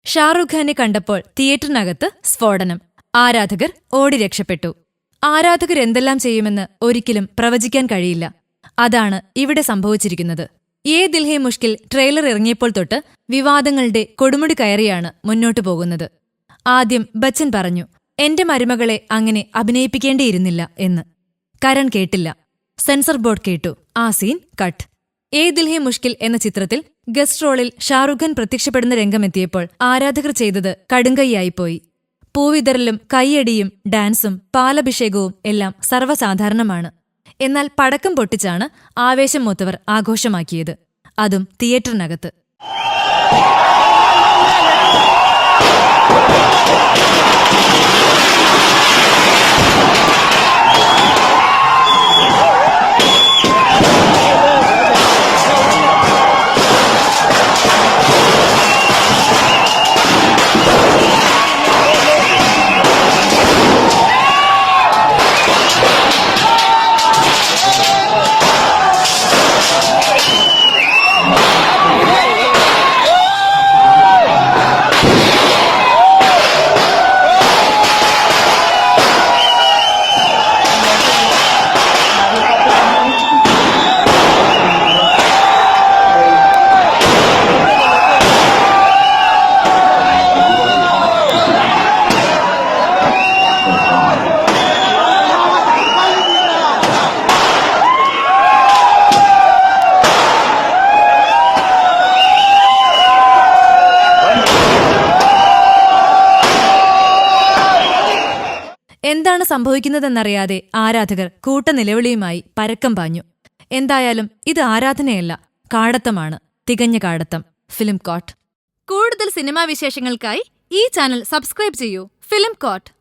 ഷാറൂഖ് ഖാനെ കണ്ടപ്പോൾ തിയേറ്ററിനകത്ത് സ്ഫോടനം. ആരാധകർ ഓടി രക്ഷപ്പെട്ടു. ആരാധകർ എന്തെല്ലാം ചെയ്യുമെന്ന് ഒരിക്കലും പ്രവചിക്കാൻ കഴിയില്ല. അതാണ് ഇവിടെ സംഭവിച്ചിരിക്കുന്നത്. യേ ദിൽ ഹേ മുഷ്കിൽ ട്രെയിലർ ഇറങ്ങിയപ്പോൾ തൊട്ട് വിവാദങ്ങളുടെ കൊടുമുടി കയറിയാണ് മുന്നോട്ടു പോകുന്നത്. ആദ്യം ബച്ചൻ പറഞ്ഞു, എന്റെ മരുമകളെ അങ്ങനെ അഭിനയിപ്പിക്കേണ്ടിയിരുന്നില്ല എന്ന്. കരൺ കേട്ടില്ല. സെൻസർ ബോർഡ് കേട്ടു. ആ സീൻ കട്ട്. യേ ദിൽ ഹേ മുഷ്കിൽ എന്ന ചിത്രത്തിൽ ഗസ്റ്റ് റോളിൽ ഷാറൂഖ് ഖാൻ പ്രത്യക്ഷപ്പെടുന്ന രംഗമെത്തിയപ്പോൾ ആരാധകർ ചെയ്തത് കടുങ്കൈയായിപ്പോയി. പൂവിതറലും കൈയടിയും ഡാൻസും പാലഭിഷേകവും എല്ലാം സർവ്വസാധാരണമാണ്. എന്നാൽ പടക്കം പൊട്ടിച്ചാണ് ആവേശം മൂത്തവർ ആഘോഷമാക്കിയത്. അതും തിയേറ്ററിനകത്ത്. എന്താണ് സംഭവിക്കുന്നതെന്നറിയാതെ ആരാധകർ കൂട്ടനിലവിളിയുമായി പരക്കം പാഞ്ഞു. എന്തായാലും ഇത് ആരാധനയല്ല, കാടത്തമാണ്. തികഞ്ഞ കാടത്തം. Film court. കൂടുതൽ സിനിമാ വിശേഷങ്ങൾക്കായി ഈ ചാനൽ സബ്സ്ക്രൈബ് ചെയ്യൂ. Film coat.